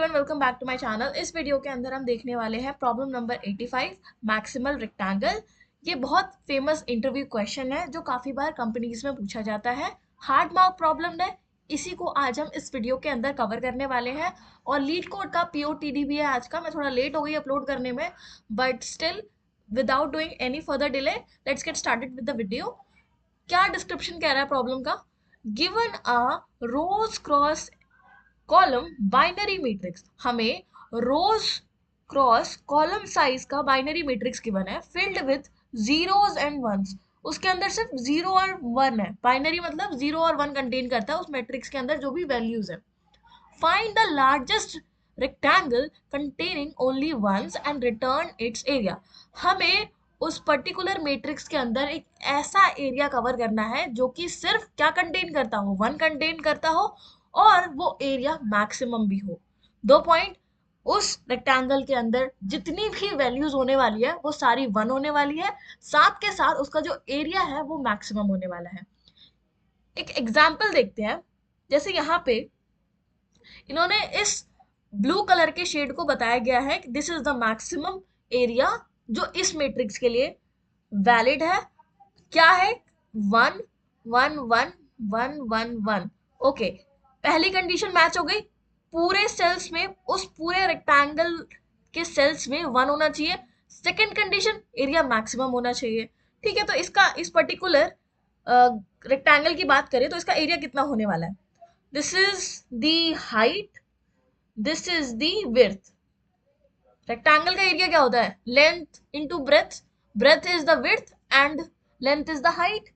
Everyone, welcome back to my channel. इस video के अंदर हम देखने वाले हैं प्रॉब्लम नंबर 85, मैक्सिमल रेक्टेंगल। ये बहुत फेमस इंटरव्यू क्वेश्चन है जो काफी बार कंपनीज में पूछा जाता है। हार्ड मार्क प्रॉब्लम है, इसी को आज हम इस वीडियो के अंदर कवर करने वाले हैं। और लीड कोड का POTD भी है आज का। मैं थोड़ा लेट हो गई अपलोड करने में, but still without doing any further delay let's get started with the video. क्या डिस्क्रिप्शन कह रहा है प्रॉब्लम का? Given a rows cross column binary matrix. हमें रोज क्रॉस कॉलम साइज का बाइनरी मैट्रिक्स गिवन है, filled with zeros and ones. उसके अंदर सिर्फ जीरो और वन है। बाइनरी मतलब जीरो और वन कंटेन करता है उस मैट्रिक्स के अंदर जो भी वैल्यूज है। Find the largest rectangle containing only ones and return its area. हमें उस पर्टिकुलर मैट्रिक्स के अंदर एक ऐसा एरिया कवर करना है जो कि सिर्फ क्या कंटेन करता हो, वन कंटेन करता हो, और वो एरिया मैक्सिमम भी हो। 2 पॉइंट, उस रेक्टेंगल के अंदर जितनी भी वैल्यूज होने वाली है वो सारी वन होने वाली है, साथ के साथ उसका जो एरिया है वो मैक्सिमम होने वाला है। एक एग्जाम्पल देखते हैं। जैसे यहाँ पे इन्होंने इस ब्लू कलर के शेड को बताया गया है कि this is the maximum area जो इस मैट्रिक्स के लिए वैलिड है। क्या है? One one one one one one. Okay, पहली कंडीशन मैच हो गई। पूरे सेल्स में, उस पूरे रेक्टेंगल के सेल्स में वन होना चाहिए। सेकंड कंडीशन, एरिया मैक्सिमम होना चाहिए। ठीक है, तो इसका इस पर्टिकुलर रेक्टेंगल की बात करें तो इसका एरिया कितना होने वाला है? This is the height, this is the width. Rectangle का एरिया क्या होता है? Length into breadth. Breadth is the width and length is the height.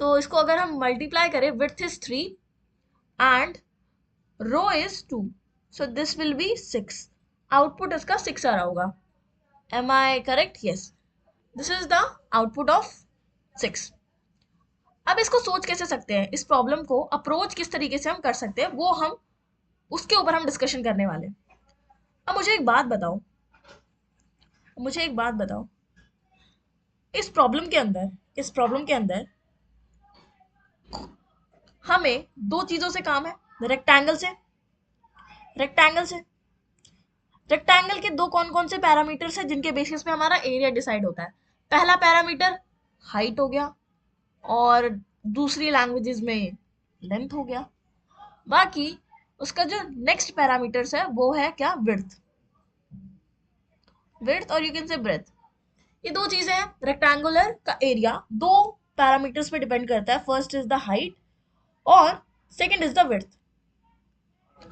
तो इसको अगर हम मल्टीप्लाई करें, width is 3 and row is 2, so this will be 6। Output इसका 6 आ रहा होगा। Am I correct? Yes, this is the output of 6। अब इसको सोच कैसे सकते हैं, इस प्रॉब्लम को अप्रोच किस तरीके से हम कर सकते हैं, वो हम उसके ऊपर हम डिस्कशन करने वाले हैं। अब मुझे एक बात बताओ, इस प्रॉब्लम के अंदर हमें दो चीजों से काम है। रेक्टेंगल से रेक्टेंगल के दो कौन कौन से पैरामीटर्स हैं जिनके बेसिस पे हमारा एरिया डिसाइड होता है? पहला पैरामीटर हाइट हो गया, और दूसरी लैंग्वेजेस में लेंथ हो गया। बाकी उसका जो नेक्स्ट पैरामीटर्स है वो है क्या? विड्थ और यू कैन से ब्रेथ। ये दो चीजें हैं। रेक्टेंगुलर का एरिया दो पैरामीटर्स पे डिपेंड करता है। फर्स्ट इज द हाइट और सेकंड इज द विड्थ।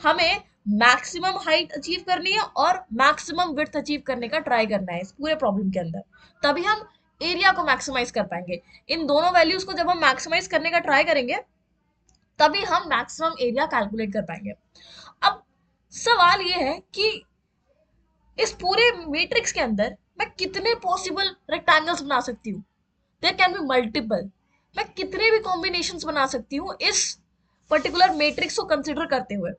हमें मैक्सिमम हाइट अचीव करनी है और मैक्सिमम विड्थ अचीव करने का ट्राई करना है इस पूरे प्रॉब्लम के अंदर, तभी हम एरिया को मैक्सिमाइज कर पाएंगे। इन दोनों वैल्यूज को जब हम मैक्सिमाइज करने का ट्राई करेंगे तभी हम मैक्सिमम एरिया कैलकुलेट कर पाएंगे। अब सवाल ये है कि इस पूरे मैट्रिक्स के अंदर मैं कितने पॉसिबल रेक्टेंगल्स बना सकती हूँ? There can be multiple. मैं कितने भी कॉम्बिनेशंस बना सकती हूँ इस पर्टिकुलर मैट्रिक्स को कंसिडर करते हुए।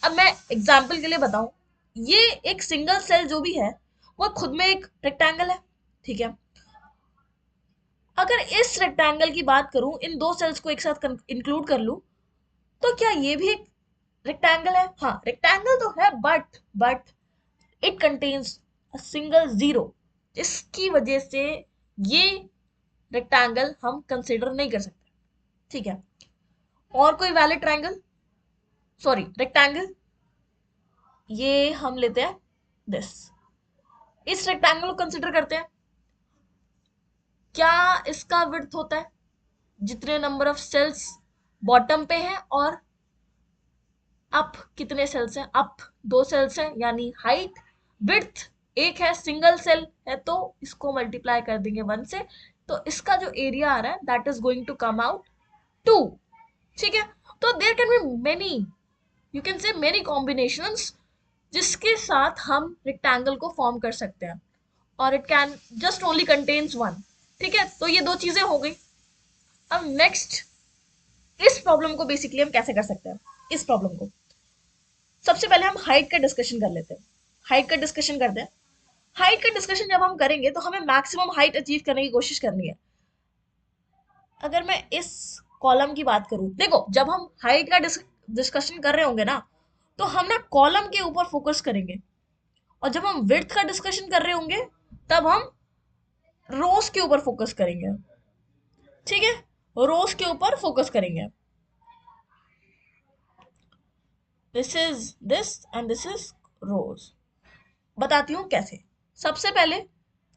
अब मैं एग्जाम्पल के लिए बताऊं, ये एक सिंगल सेल जो भी है वो खुद में एक रेक्टेंगल है। ठीक है, अगर इस रेक्टेंगल की बात करूं, इन दो सेल्स को एक साथ इंक्लूड कर लूं, तो क्या ये भी एक रेक्टेंगल है? हाँ, रेक्टेंगल तो है, but it contains a single zero. इसकी वजह से ये रेक्टेंगल हम कंसिडर नहीं कर सकते। ठीक है, और कोई वैलिड ट्रायंगल, सॉरी रेक्टेंगल, ये हम लेते हैं दिस। इस रेक्टेंगल को कंसिडर करते हैं। क्या इसका विड्थ होता है जितने नंबर ऑफ सेल्स बॉटम पे हैं, और अप कितने सेल्स हैं? अप 2 सेल्स हैं, यानी हाइट। विड्थ एक है, सिंगल सेल है, तो इसको मल्टीप्लाई कर देंगे 1 से, तो इसका जो एरिया आ रहा है that is going to come out 2। ठीक है, तो there can be many, you can say many combinations जिसके साथ हम रेक्टेंगल को फॉर्म कर सकते हैं, और it can just only contains one. ठीक है, तो ये दो चीजें हो गई। अब नेक्स्ट, इस प्रॉब्लम को बेसिकली हम कैसे कर सकते हैं? इस प्रॉब्लम को सबसे पहले हम हाइट का डिस्कशन कर लेते हैं। हाइट का डिस्कशन करते हैं। हाइट का डिस्कशन जब हम करेंगे तो हमें मैक्सिमम हाइट अचीव करने की कोशिश करनी है। अगर मैं इस कॉलम की बात करूं, देखो जब हम हाइट का डिस्कशन कर रहे होंगे ना, तो हम ना कॉलम के ऊपर फोकस करेंगे, और जब हम विड्थ का डिस्कशन कर रहे होंगे तब हम रोज के ऊपर फोकस करेंगे। ठीक है, रोज के ऊपर फोकस करेंगे। This is this and this is rose. बताती हूँ कैसे। सबसे पहले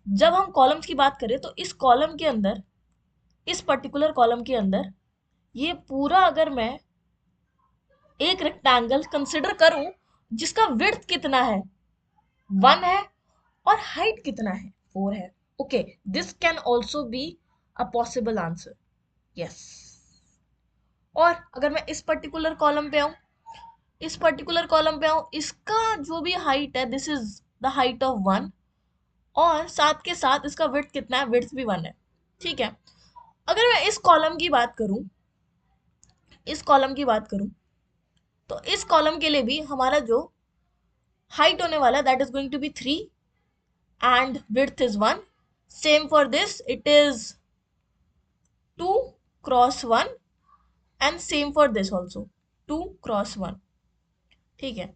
जब हम कॉलम्स की बात करें तो इस कॉलम के अंदर, इस पर्टिकुलर कॉलम के अंदर ये पूरा अगर मैं एक रेक्टेंगल कंसिडर करूं जिसका विड्थ कितना है 1 है और हाइट कितना है 4 है, okay, this can also be a possible answer. Yes. और अगर मैं इस पर्टिकुलर कॉलम पे आऊं, इस पर्टिकुलर कॉलम पे आऊं, इसका जो भी हाइट है this is the height of 1, और साथ के साथ इसका विड्थ कितना है, विड्थ भी 1 है। ठीक है, अगर मैं इस कॉलम की बात करूं, इस कॉलम की बात करूं तो इस कॉलम के लिए भी हमारा जो हाइट होने वाला है that is going to be 3 and width is 1. Same for this, it is 2 cross 1, and same for this also 2 cross 1. ठीक है,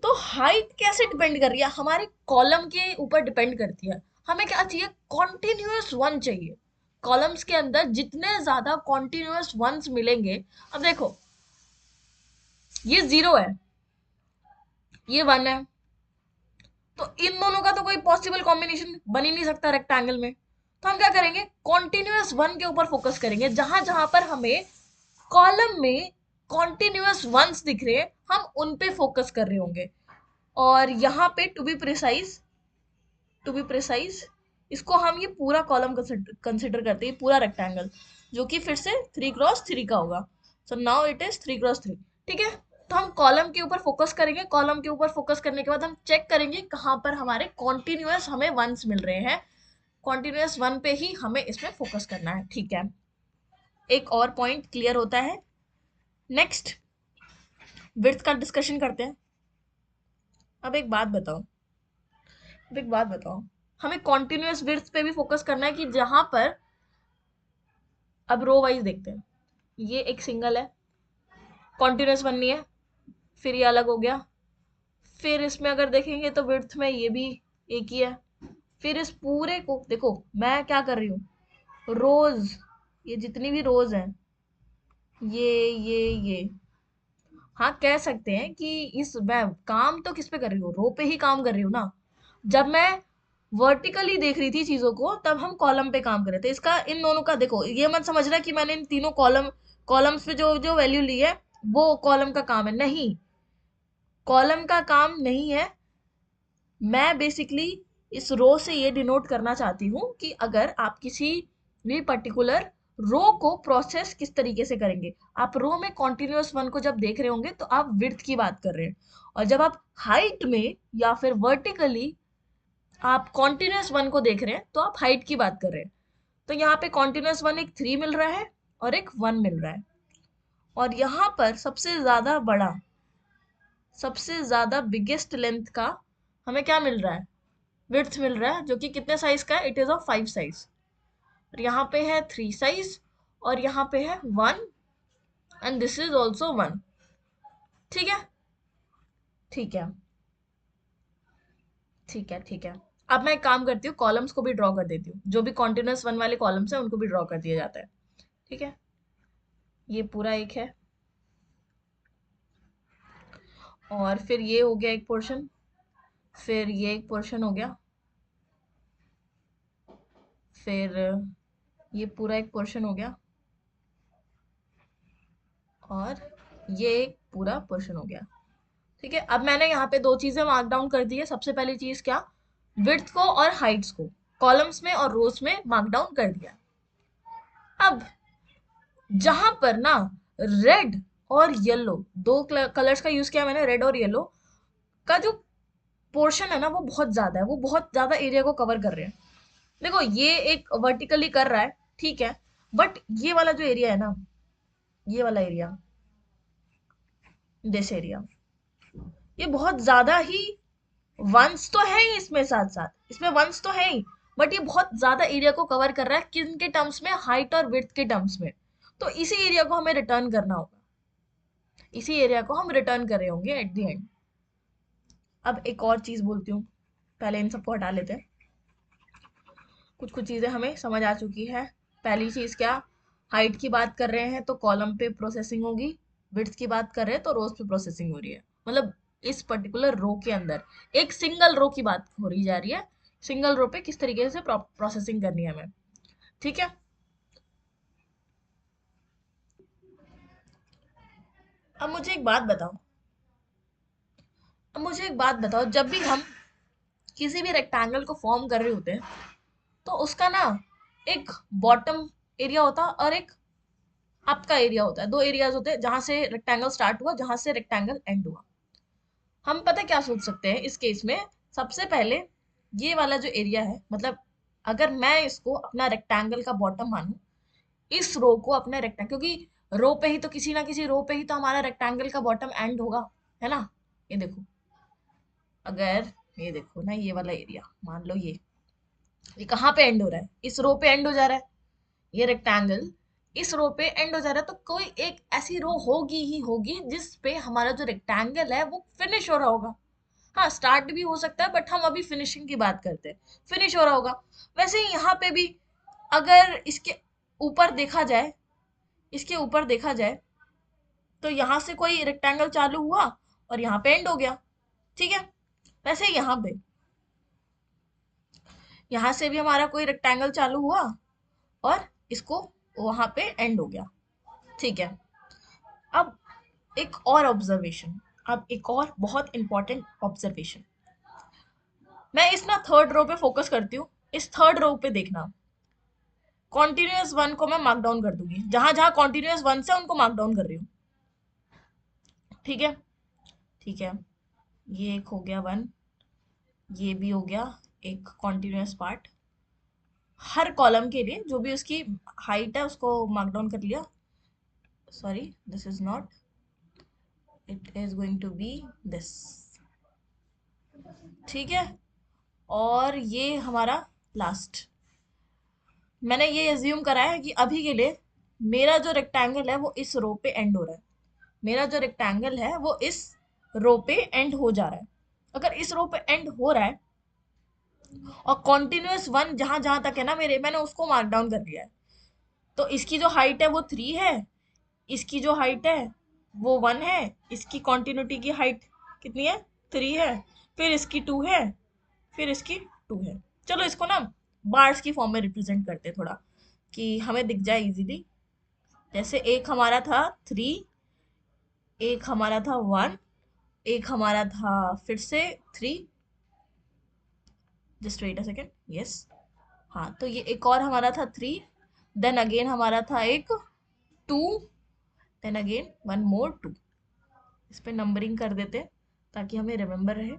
तो हाइट कैसे डिपेंड कर रही है, हमारे कॉलम के ऊपर डिपेंड करती है। हमें क्या चाहिए, कॉन्टिन्यूअस 1 चाहिए। कॉलम्स के अंदर जितने ज्यादा कॉन्टिन्यूअस 1s मिलेंगे, अब देखो ये 0 है, ये 1 है, तो इन दोनों का तो कोई पॉसिबल कॉम्बिनेशन बन ही नहीं सकता रेक्टेंगल में। तो हम क्या करेंगे, कॉन्टिन्यूअस 1 के ऊपर फोकस करेंगे। जहां जहां पर हमें कॉलम में कॉन्टिन्यूअस 1s दिख रहे हैं हम उन पे फोकस कर रहे होंगे। और यहाँ पे टू बी प्रिसाइज इसको हम ये पूरा कॉलम कंसिडर करते हैं, पूरा रेक्टेंगल, जो कि फिर से 3 क्रॉस 3 का होगा। So now it is 3 cross 3। ठीक है, तो हम कॉलम के ऊपर फोकस करेंगे। कॉलम के ऊपर फोकस करने के बाद हम चेक करेंगे कहाँ पर हमारे कॉन्टिन्यूअस हमें 1s मिल रहे हैं। कॉन्टिन्यूअस 1 पे ही हमें इसमें फोकस करना है। ठीक है, एक और पॉइंट क्लियर होता है। नेक्स्ट विड्थ का डिस्कशन करते हैं। अब एक बात बताओ, अब एक बात बताओ, हमें कॉन्टिन्यूअस विड्थ पे भी फोकस करना है कि जहां पर, अब रो वाइज देखते हैं, ये एक सिंगल है, कॉन्टिन्यूअस 1 नहीं है, फिर ये अलग हो गया, फिर इसमें अगर देखेंगे तो विड्थ में ये भी एक ही है। फिर इस पूरे को देखो, मैं क्या कर रही हूँ, रोज, ये जितनी भी रोज हैं, ये हाँ कह सकते हैं कि इस मैं काम तो किस पे कर रही हूँ, रो पे ही काम कर रही हूँ ना। जब मैं वर्टिकली देख रही थी चीजों को तब हम कॉलम पे काम कर रहे थे। इसका इन दोनों का देखो, ये मत समझना कि मैंने इन तीनों कॉलम्स पे जो जो वैल्यू ली है वो कॉलम का काम है, नहीं, कॉलम का काम नहीं है। मैं बेसिकली इस रो से ये डिनोट करना चाहती हूँ कि अगर आप किसी भी पर्टिकुलर रो को प्रोसेस किस तरीके से करेंगे। आप रो में कॉन्टिन्यूअस 1 को जब देख रहे होंगे तो आप विड्थ की बात कर रहे हैं, और जब आप हाइट में या फिर वर्टिकली आप कॉन्टिन्यूअस 1 को देख रहे हैं तो आप हाइट की बात कर रहे हैं। तो यहाँ पे कॉन्टिन्यूअस 1 एक 3 मिल रहा है और एक 1 मिल रहा है, और यहाँ पर सबसे ज्यादा बड़ा, सबसे ज्यादा बिगेस्ट लेंथ का हमें क्या मिल रहा है, विड्थ मिल रहा है, जो कि कितने साइज का है, इट इज ऑफ 5 साइज। और यहाँ पे है 3 साइज, और यहाँ पे है 1, एंड दिस इज ऑल्सो 1। ठीक है, ठीक है, ठीक है, ठीक है। अब मैं एक काम करती हूँ, कॉलम्स को भी ड्रॉ कर देती हूँ, जो भी कॉन्टिन्यूअस 1 वाले कॉलम्स हैं उनको भी ड्रॉ कर दिया जाता है। ठीक है, ये पूरा एक है, और फिर ये हो गया एक पोर्शन, फिर ये एक पोर्शन हो गया, फिर ये पूरा एक पोर्शन हो गया, और ये एक पूरा पोर्शन हो गया। ठीक है, अब मैंने यहाँ पे दो चीजें मार्क डाउन कर दी है। सबसे पहली चीज क्या, विड्थ को और हाइट्स को कॉलम्स में और रोज में मार्क डाउन कर दिया। अब जहां पर ना रेड और येलो, दो कलर्स का यूज किया मैंने, रेड और येलो का जो पोर्शन है ना वो बहुत ज्यादा है, वो बहुत ज्यादा एरिया को कवर कर रहे हैं। देखो ये एक वर्टिकली कर रहा है, ठीक है, बट ये वाला जो एरिया है ना, ये वाला एरिया, दिस एरिया, ये बहुत ज्यादा ही वंस तो है ही, इसमें साथ साथ इसमें वंस तो है ही, बट ये बहुत ज्यादा एरिया को कवर कर रहा है, किन के टर्म्स में, हाइट और विड्थ के टर्म्स में। तो इसी एरिया को हमें रिटर्न करना होगा, इसी एरिया को हम रिटर्न कर रहे होंगे एट द एंड। अब एक और चीज बोलती हूँ, पहले इन सबको हटा लेते हैं। कुछ कुछ चीजें हमें समझ आ चुकी है। पहली चीज क्या, हाइट की बात कर रहे हैं तो कॉलम पे प्रोसेसिंग होगी, विड्थ की बात कर रहे हैं तो रोज पे प्रोसेसिंग हो रही है। मतलब इस पर्टिकुलर रो के अंदर एक सिंगल रो की बात हो रही जा रही है, सिंगल रो पे किस तरीके से प्रोसेसिंग करनी है हमें। ठीक है, अब मुझे एक बात बताओ, अब मुझे एक बात बताओ, जब भी हम किसी भी रेक्टेंगल को फॉर्म कर रहे होते हैं तो उसका ना एक बॉटम एरिया होता है और एक अप का एरिया होता है। दो एरियाज होते हैं, जहां से रेक्टेंगल स्टार्ट हुआ, जहां से रेक्टेंगल एंड हुआ। हम पता क्या सोच सकते हैं इस केस में, सबसे पहले ये वाला जो एरिया है, मतलब अगर मैं इसको अपना रेक्टेंगल का बॉटम मानूं, इस रो को अपने रेक्टेंगल, क्योंकि रो पे ही तो, किसी ना किसी रो पे ही तो हमारा रेक्टेंगल का बॉटम एंड होगा, है ना। ये देखो, अगर ये देखो ना, ये वाला एरिया मान लो, ये कहाँ पे एंड हो रहा है, इस रो पे एंड हो जा रहा है। ये रेक्टेंगल इस रो पे एंड हो जा रहा है, तो कोई एक ऐसी रो होगी ही होगी जिस पे हमारा जो रेक्टेंगल है वो फिनिश हो रहा होगा। हाँ, स्टार्ट भी हो सकता है, बट हम अभी फिनिशिंग की बात करते हैं, फिनिश हो रहा होगा। वैसे ही यहाँ पे भी अगर इसके ऊपर देखा जाए, इसके ऊपर देखा जाए, तो यहाँ से कोई रेक्टेंगल चालू हुआ और यहाँ पे एंड हो गया। ठीक है, वैसे ही यहाँ से भी हमारा कोई रेक्टेंगल चालू हुआ और इसको वहां पे एंड हो गया। ठीक है, अब एक और ऑब्जर्वेशन, अब एक और बहुत इंपॉर्टेंट ऑब्जर्वेशन, मैं इस ना थर्ड रो पे फोकस करती हूँ। इस थर्ड रो पे देखना, कॉन्टिन्यूअस वन को मैं मार्क डाउन कर दूंगी, जहां जहां कॉन्टिन्यूअस वन से उनको मार्क डाउन कर रही हूँ। ठीक है, ठीक है, ये एक हो गया वन, ये भी हो गया एक कॉन्टिन्यूअस पार्ट। हर कॉलम के लिए जो भी उसकी हाइट है उसको मार्क डाउन कर लिया। Sorry, this is not, it is going to be this. ठीक है, और ये हमारा लास्ट, मैंने ये एज्यूम करा है कि अभी के लिए मेरा जो रेक्टेंगल है वो इस रो पे एंड हो रहा है, मेरा जो रेक्टेंगल है वो इस रो पे एंड हो जा रहा है। अगर इस रो पे एंड हो रहा है और कॉन्टिन्यूअस वन जहां जहां तक है ना मेरे, मैंने उसको मार्क डाउन कर लिया है, तो इसकी जो हाइट है वो 3 है, इसकी जो हाइट है वो 1 है, इसकी कॉन्टिन्यूटी की हाइट कितनी है, 3 है, फिर इसकी 2 है, फिर इसकी 2 है। चलो इसको ना बार्स की फॉर्म में रिप्रेजेंट करते हैं थोड़ा, कि हमें दिख जाए इजीली। जैसे एक हमारा था 3, एक हमारा था 1, एक हमारा था फिर से 3, just wait a second, yes. हाँ, तो ये एक और हमारा था 3, देन अगेन हमारा था एक 2, देन अगेन वन मोर 2। इस पे नंबरिंग कर देते हैं ताकि हमें रिमेम्बर रहे।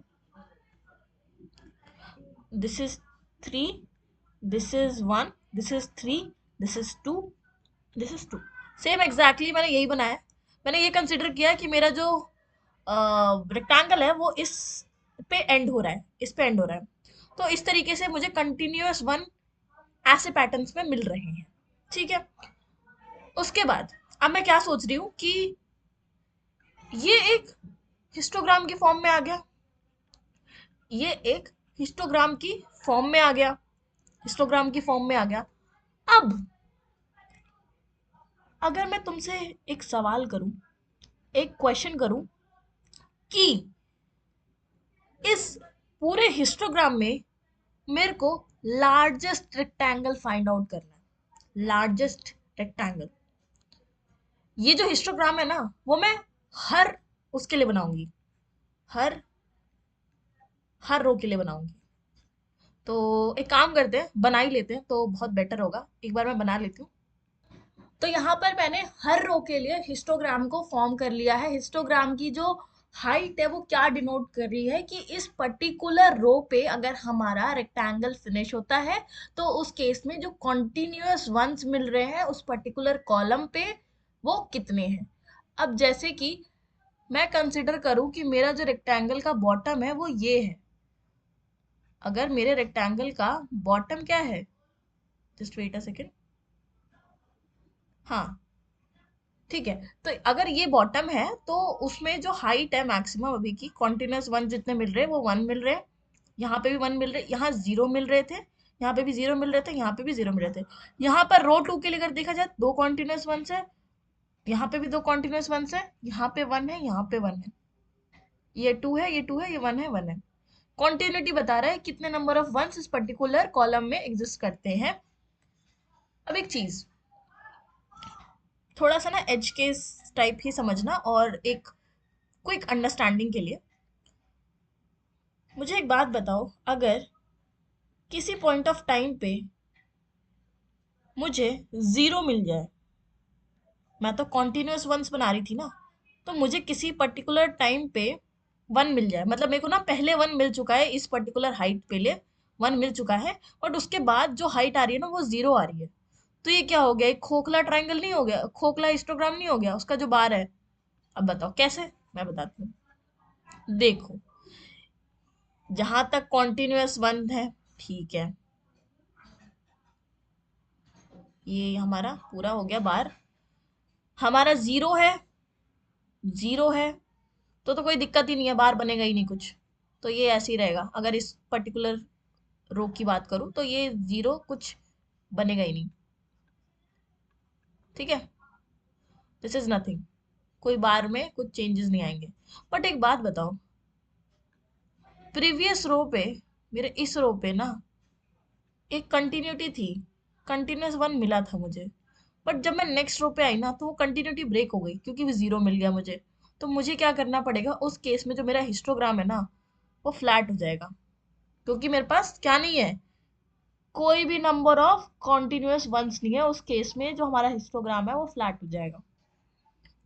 This is 3, this is 1, this is 3, this is 2, this is 2। Same exactly मैंने यही बनाया है। मैंने ये कंसिडर किया कि मेरा जो रेक्टेंगल है वो इस पे एंड हो रहा है, इस पे एंड हो रहा है, तो इस तरीके से मुझे कंटिन्यूअस वन ऐसे पैटर्न्स में मिल रहे हैं। ठीक है, उसके बाद अब मैं क्या सोच रही हूँ कि ये एक हिस्टोग्राम की फॉर्म में आ गया, ये एक हिस्टोग्राम की फॉर्म में आ गया, हिस्टोग्राम की फॉर्म में आ गया। अब अगर मैं तुमसे एक सवाल करूं, एक क्वेश्चन करूं कि इस पूरे हिस्टोग्राम में मेरे को लार्जेस्ट रेक्टेंगल फाइंड आउट करना है, लार्जेस्ट रेक्टेंगल। ये जो हिस्टोग्राम है ना वो मैं हर उसके लिए बनाऊंगी, हर हर रो के लिए बनाऊंगी। तो एक काम करते हैं, बना ही लेते हैं तो बहुत बेटर होगा, एक बार मैं बना लेती हूँ। तो यहाँ पर मैंने हर रो के लिए हिस्टोग्राम को फॉर्म कर लिया है। हिस्टोग्राम की जो हाइट है वो क्या डिनोट कर रही है कि इस पर्टिकुलर रो पे अगर हमारा रेक्टेंगल फिनिश होता है तो उस केस में जो कॉन्टिन्यूअस वंस मिल रहे हैं उस पर्टिकुलर कॉलम पे वो कितने हैं। अब जैसे कि मैं कंसिडर करूं कि मेरा जो रेक्टेंगल का बॉटम है वो ये है, अगर मेरे रेक्टेंगल का बॉटम क्या है, जस्ट वेट अ सेकेंड, हाँ, ठीक है। तो अगर ये बॉटम है तो उसमें जो हाइट है मैक्सिमम अभी की, कॉन्टिन्यूस वन जितने मिल रहे हैं वो वन मिल रहे हैं, यहाँ पे भी वन मिल रहे, यहाँ जीरो मिल रहे थे, यहाँ पे भी जीरो मिल रहे थे, यहाँ पे भी जीरो मिल रहे थे। यहाँ पर रो टू के लिए अगर देखा जाए दो कॉन्टिन्यूस वन है, यहाँ पे भी दो कॉन्टिन्यूस वन है, यहाँ पे वन है, यहाँ पे वन है, ये टू है, ये टू है, ये वन है, वन है। कॉन्टिन्यूटी बता रहा है कितने नंबर ऑफ वंस इस पर्टिकुलर कॉलम में एग्जिस्ट करते हैं। अब एक चीज, थोड़ा सा ना एज केस टाइप ही समझना, और एक क्विक अंडरस्टैंडिंग के लिए मुझे एक बात बताओ, अगर किसी पॉइंट ऑफ टाइम पे मुझे जीरो मिल जाए, मैं तो कॉन्टिन्यूस वंस बना रही थी ना, तो मुझे किसी पर्टिकुलर टाइम पे वन मिल जाए, मतलब मेरे को ना पहले वन मिल चुका है इस पर्टिकुलर हाइट पे लिए, वन मिल चुका है, बट उसके बाद जो हाइट आ रही है ना वो जीरो आ रही है, तो ये क्या हो गया, एक खोखला ट्रायंगल नहीं हो गया, खोखला हिस्टोग्राम नहीं हो गया उसका जो बार है। अब बताओ कैसे, मैं बताती हूँ। देखो, जहां तक कॉन्टिन्यूअस वन है, ठीक है, ये हमारा पूरा हो गया बार, हमारा जीरो है, जीरो है, तो कोई दिक्कत ही नहीं है, बार बनेगा ही नहीं कुछ, तो ये ऐसे ही रहेगा। अगर इस पर्टिकुलर रो की बात करूं तो ये जीरो कुछ बनेगा ही नहीं, ठीक है, दिस इज नथिंग, कोई बार में कुछ चेंजेस नहीं आएंगे। बट एक बात बताओ, प्रीवियस रो पे, मेरे इस रो पे ना एक कंटिन्यूटी थी, कंटिन्यूस वन मिला था मुझे, बट जब मैं नेक्स्ट रो पे आई ना तो वो कंटिन्यूटी ब्रेक हो गई क्योंकि वो जीरो मिल गया मुझे। तो मुझे क्या करना पड़ेगा उस केस में, जो मेरा हिस्टोग्राम है ना वो फ्लैट हो जाएगा, क्योंकि मेरे पास क्या नहीं है, कोई भी नंबर ऑफ कॉन्टिन्यूस वंस नहीं है। उस केस में जो हमारा हिस्टोग्राम है वो फ्लैट हो जाएगा,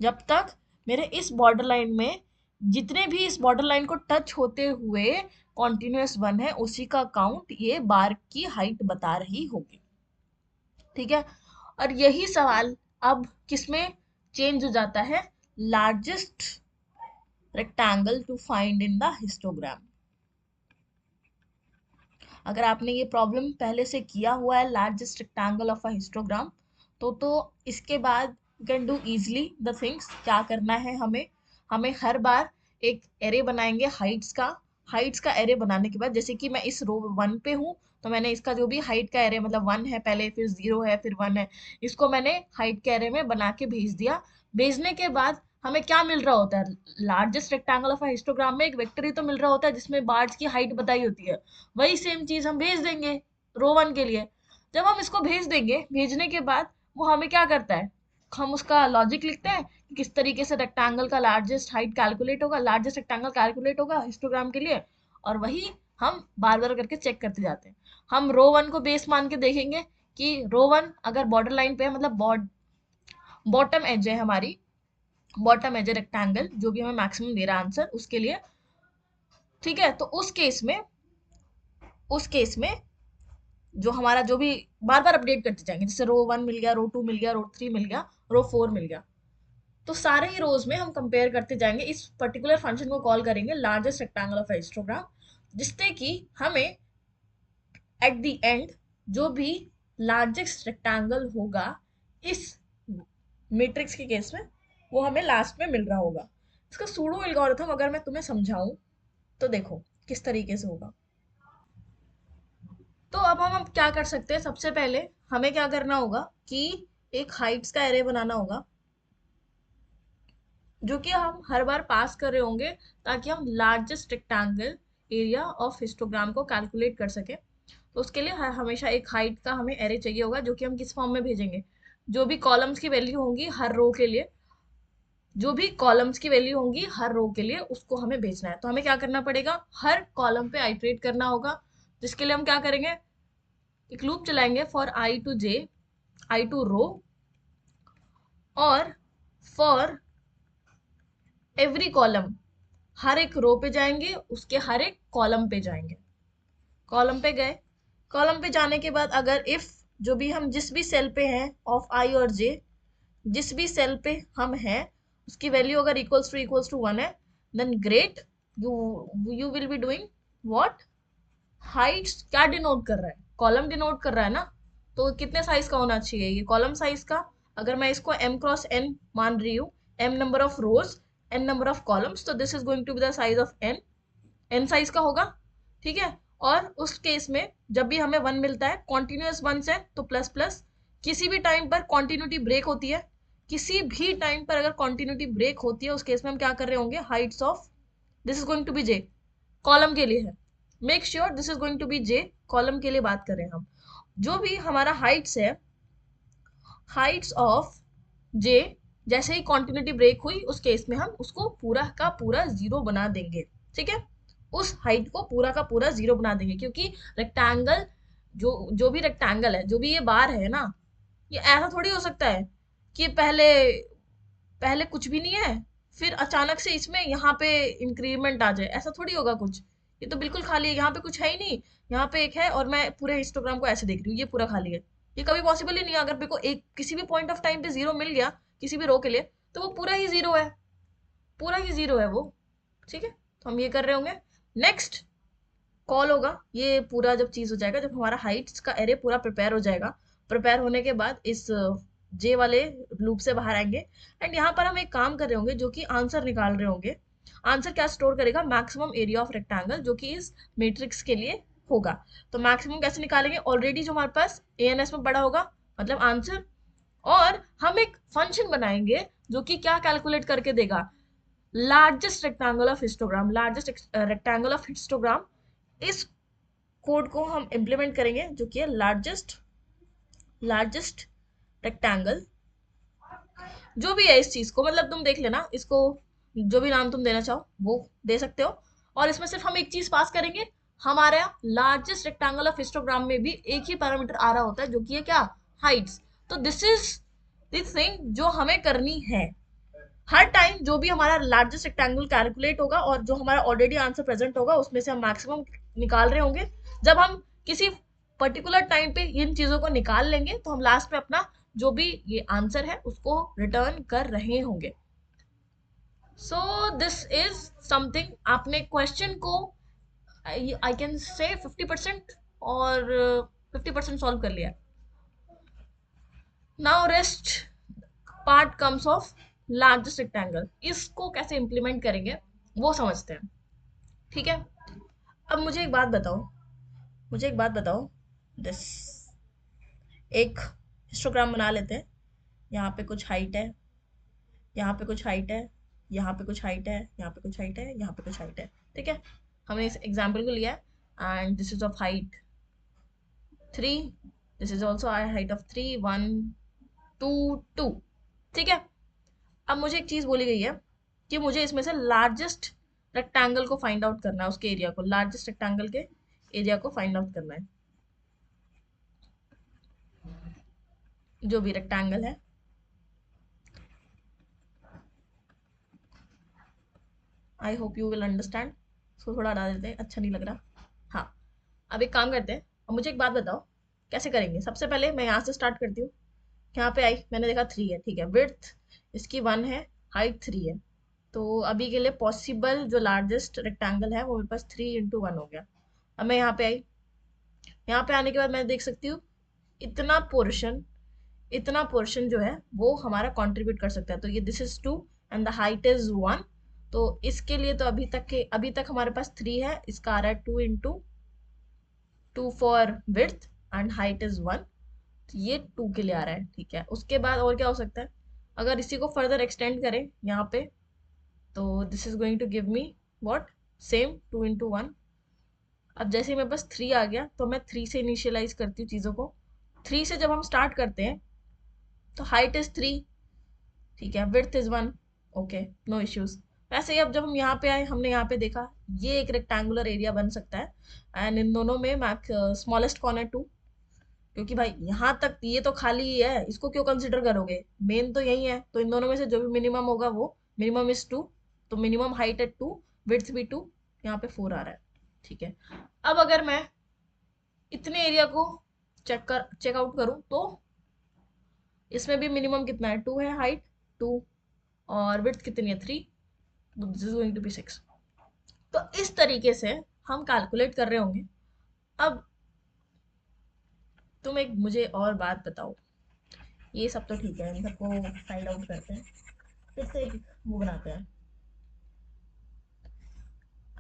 जब तक मेरे इस बॉर्डर लाइन में जितने भी इस बॉर्डर लाइन को टच होते हुए कॉन्टिन्यूस वन है उसी का काउंट ये बार की हाइट बता रही होगी, ठीक है। और यही सवाल अब किसमें चेंज हो जाता है, largest rectangle to find in the histogram. अगर आपने ये प्रॉब्लम पहले से किया हुआ है, largest rectangle of a histogram, तो इसके बाद you can do easily the things. क्या करना है हमें, हमें हर बार एक एरे बनाएंगे हाइट्स का, हाइट्स का एरे बनाने के बाद, जैसे कि मैं इस रो वन पे हूँ तो मैंने इसका जो भी हाइट का एरे, मतलब वन है पहले, फिर जीरो है, फिर वन है, इसको मैंने हाइट के एरे में बना के भेज दिया। भेजने के बाद हमें क्या मिल रहा होता है, largest rectangle of a histogram में एक वेक्टर ही तो मिल रहा होता है जिसमें बार्स की हाइट बताई होती है, वही सेम चीज हम भेज देंगे रो वन के लिए। जब हम इसको भेज देंगे, भेजने के बाद वो हमें क्या करता है, हम उसका लॉजिक लिखते हैं कि किस तरीके से रेक्टेंगल का लार्जेस्ट हाइट कैलकुलेट होगा, लार्जेस्ट रेक्टेंगल कैलकुलेट होगा हिस्टोग्राम के लिए, और वही हम बार बार करके चेक करते जाते हैं। हम रो वन को बेस मान के देखेंगे कि रो वन अगर बॉर्डर लाइन पे है, मतलब बॉटम एज है हमारी, बॉटम एज है रेक्टेंगल, जो भी हमें मैक्सिमम दे रहा है आंसर उसके लिए, ठीक है। तो उस केस में जो हमारा जो भी बार बार अपडेट करते जाएंगे, जैसे रो वन मिल गया, रो टू मिल गया, रो थ्री मिल गया, रो फोर मिल गया, तो सारे ही रोज में हम कंपेयर करते जाएंगे, इस पर्टिकुलर फंक्शन को कॉल करेंगे लार्जेस्ट रेक्टेंगल ऑफ हिस्टोग्राम, जिससे कि हमें एट द एंड जो भी लार्जेस्ट रेक्टेंगल होगा इस मैट्रिक्स के केस में, वो हमें लास्ट में मिल रहा होगा। इसका सूडो एल्गोरिथम अगर मैं तुम्हें समझाऊं तो देखो किस तरीके से होगा। तो अब हम क्या कर सकते हैं, सबसे पहले हमें क्या करना होगा कि एक हाइट्स का एरे बनाना होगा, जो कि हम हर बार पास कर रहे होंगे, ताकि हम largest rectangle area of histogram को कैलकुलेट कर सके। तो उसके लिए हमेशा एक हाइट का हमें एरे चाहिए होगा, जो कि हम किस फॉर्म में भेजेंगे, जो भी कॉलम्स की वैल्यू होंगी हर रो के लिए, जो भी कॉलम्स की वैल्यू होंगी हर रो के लिए उसको हमें भेजना है। तो हमें क्या करना पड़ेगा, हर कॉलम पे आइटरेट करना होगा, जिसके लिए हम क्या करेंगे, एक लूप चलाएंगे for I to J, I to row, और फॉर एवरी कॉलम, हर एक रो पे जाएंगे, उसके हर एक कॉलम पे जाएंगे। कॉलम पे गए, कॉलम पे जाने के बाद अगर इफ जो भी हम जिस भी सेल पे हैं ऑफ आई और जे, जिस भी सेल पे हम हैं उसकी वैल्यू अगर इक्वल्स टू वन है, then great, you you will be doing what, heights क्या डिनोट कर रहा है, कॉलम डिनोट कर रहा है ना, तो कितने साइज का होना चाहिए, ये कॉलम साइज का। अगर मैं इसको m क्रॉस n मान रही हूँ, m number of rows, n number of columns, तो this is going to be the size of n size का होगा, ठीक है। और उस केस में जब भी हमें वन मिलता है, कॉन्टिन्यूस वन है तो प्लस प्लस, किसी भी टाइम पर कॉन्टिन्यूटी ब्रेक होती है, किसी भी टाइम पर अगर कॉन्टिन्यूटी ब्रेक होती है, उस केस में हम क्या कर रहे होंगे, heights of, this is going to be j, column के लिए है, make sure this is going to be j, column के लिए बात कर रहे हैं हम। जो भी हमारा हाइट्स है, हाइट्स ऑफ j, जैसे ही कॉन्टिन्यूटी ब्रेक हुई उस केस में हम उसको पूरा का पूरा जीरो बना देंगे, ठीक है। उस हाइट को पूरा का पूरा जीरो बना देंगे, क्योंकि रेक्टेंगल, जो भी रेक्टेंगल है, जो भी ये बार है ना, ये ऐसा थोड़ी हो सकता है कि पहले पहले कुछ भी नहीं है, फिर अचानक से इसमें यहाँ पे इंक्रीमेंट आ जाए, ऐसा थोड़ी होगा कुछ। ये तो बिल्कुल खाली है, यहाँ पे कुछ है ही नहीं, यहाँ पे एक है और मैं पूरे हिस्टोग्राम को ऐसे देख रही हूँ, ये पूरा खाली है। ये कभी पॉसिबल ही नहीं है। अगर मेरे को एक किसी भी पॉइंट ऑफ टाइम पे जीरो मिल गया किसी भी रो के लिए, तो वो पूरा ही जीरो है, पूरा ही जीरो है वो, ठीक है। तो हम ये कर रहे होंगे, नेक्स्ट कॉल होगा, ये पूरा जब चीज हो जाएगा, जब हमारा हाइट्स का एरे पूरा प्रिपेयर हो जाएगा, प्रिपेयर होने के बाद इस जे वाले लूप से बाहर आएंगे, एंड यहाँ पर हम एक काम कर रहे होंगे जो कि आंसर निकाल रहे होंगे। आंसर क्या स्टोर करेगा, मैक्सिमम एरिया ऑफ रेक्टेंगल, जो कि इस मैट्रिक्स के लिए होगा। तो मैक्सिमम कैसे निकालेंगे, ऑलरेडी जो हमारे पास एएनएस में पड़ा होगा, मतलब आंसर, और हम एक फंक्शन बनाएंगे जो कि क्या कैलकुलेट करके देगा, largest rectangle of histogram, largest rectangle of histogram. इस कोड को हम इम्प्लीमेंट करेंगे जो कि है लार्जेस्ट लार्जेस्ट रेक्टेंगल, जो भी है इस चीज को, मतलब तुम देख लेना इसको, जो भी नाम तुम देना चाहो वो दे सकते हो। और इसमें सिर्फ हम एक चीज पास करेंगे, हमारा लार्जेस्ट रेक्टेंगल ऑफ हिस्टोग्राम में भी एक ही पैरामीटर आ रहा होता है, जो कि है क्या, हाइट्स। तो दिस इज दिस थिंग जो हमें करनी है। हर टाइम जो भी हमारा लार्जेस्ट रेक्टेंगल कैलकुलेट होगा और जो हमारा ऑलरेडी आंसर प्रेजेंट होगा, उसमें से हम मैक्सिमम निकाल रहे होंगे। जब हम किसी पर्टिकुलर टाइम पे इन चीजों को निकाल लेंगे, तो हम लास्ट में अपना जो भी ये आंसर है उसको रिटर्न कर रहे होंगे। सो दिस इज समथिंग, आपने क्वेश्चन को आई कैन से 50% और 50% सॉल्व कर लिया। Now rest part comes of largest rectangle, इसको कैसे इंप्लीमेंट करेंगे वो समझते हैं, ठीक है। अब मुझे एक बात बताओ, मुझे एक बात बताओ, दिस एक हिस्टोग्राम बना लेते हैं। यहाँ पे कुछ हाइट है, यहाँ पे कुछ हाइट है, यहाँ पे कुछ हाइट है, यहाँ पे कुछ हाइट है, यहाँ पे कुछ हाइट है, ठीक है। हमने इस एग्जाम्पल को लिया है, and this is of height 3, this is also height of 3, 1 2 2, ठीक है। अब मुझे एक चीज बोली गई है कि मुझे इसमें से लार्जेस्ट रेक्टेंगल को फाइंड आउट करना है, उसके एरिया को, लार्जेस्ट रेक्टेंगल के एरिया को फाइंड आउट करना है, जो भी रेक्टेंगल है। I hope you will understand. इसको थोड़ा हटा देते हैं, अच्छा नहीं लग रहा। हाँ, अब एक काम करते हैं, अब मुझे एक बात बताओ कैसे करेंगे। सबसे पहले मैं यहाँ से स्टार्ट करती हूँ, यहाँ पे आई, मैंने देखा 3 है, ठीक है, विड्थ इसकी 1 है, हाइट 3 है। तो अभी के लिए पॉसिबल जो लार्जेस्ट रेक्टेंगल है वो मेरे पास 3 × 1 हो गया। अब मैं यहाँ पे आई, यहाँ पे आने के बाद मैं देख सकती हूँ इतना पोर्शन, इतना पोर्शन जो है वो हमारा कंट्रीब्यूट कर सकता है। तो ये this is 2 and the height is 1। तो इसके लिए तो अभी तक हमारे पास 3 है, इसका आ रहा है 2 × 2 for width and height is 1। तो ये 2 के लिए आ रहा है, ठीक है। उसके बाद और क्या हो सकता है, अगर इसी को फर्दर एक्सटेंड करें यहाँ पे, तो this is going to give me what, same 2 × 1। अब जैसे ही मेरे पास 3 आ गया, तो मैं 3 से इनिशियलाइज करती हूँ चीज़ों को। 3 से जब हम स्टार्ट करते हैं, तो हाइट इज 3, ठीक है, width is 1, okay, no issues. वैसे ही अब जब हम यहाँ पे आए, हमने यहाँ पे देखा ये एक रेक्टेंगुलर एरिया बन सकता है, एंड इन दोनों में स्मॉलेस्ट कौन है, 2, क्योंकि भाई यहाँ तक ये तो खाली ही है, इसको क्यों कंसिडर करोगे, मेन तो यही है। तो इन दोनों में से जो भी मिनिमम होगा वो मिनिमम इज 2, तो मिनिमम हाइट है 2, विड्थ भी 2, यहाँ पे 4 आ रहा है, ठीक है। अब अगर मैं इतने एरिया को चेक आउट करूँ, तो इसमें भी मिनिमम कितना है, 2 है, हाइट 2, और विड्थ कितनी है, 3, this is going to be 6। तो इस तरीके से हम कैलकुलेट कर रहे होंगे। अब तुम एक मुझे और बात बताओ, ये सब तो ठीक है, इन सबको साइड आउट करते हैं, फिर से एक वो बनाते हैं।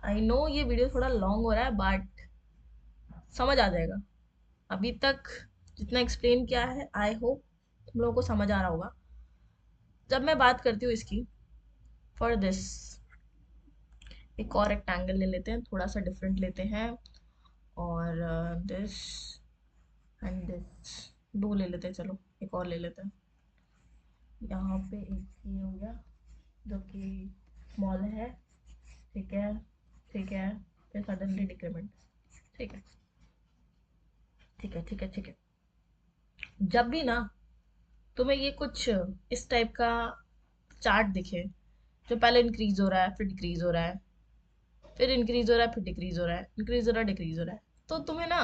आई नो ये वीडियो थोड़ा लॉन्ग हो रहा है बट समझ आ जाएगा। अभी तक जितना एक्सप्लेन किया है आई होप तुम लोगों को समझ आ रहा होगा। जब मैं बात करती हूँ इसकी, फॉर दिस एक और रेक्टेंगल ले लेते हैं, थोड़ा सा डिफरेंट लेते हैं, और दिस एंड दिस दो ले लेते हैं। चलो एक और ले लेते हैं। यहाँ पे एक ये हो गया जो कि स्मॉल है, ठीक है, ठीक है, फिर सडनली डिक्रीमेंट, ठीक है, ठीक है, ठीक है, ठीक है। जब भी ना तुम्हें ये कुछ इस टाइप का चार्ट दिखे, जो पहले इंक्रीज हो रहा है फिर डिक्रीज हो रहा है, फिर इंक्रीज हो रहा है फिर डिक्रीज हो रहा है, इंक्रीज हो रहा है डिक्रीज हो रहा है, तो तुम्हें ना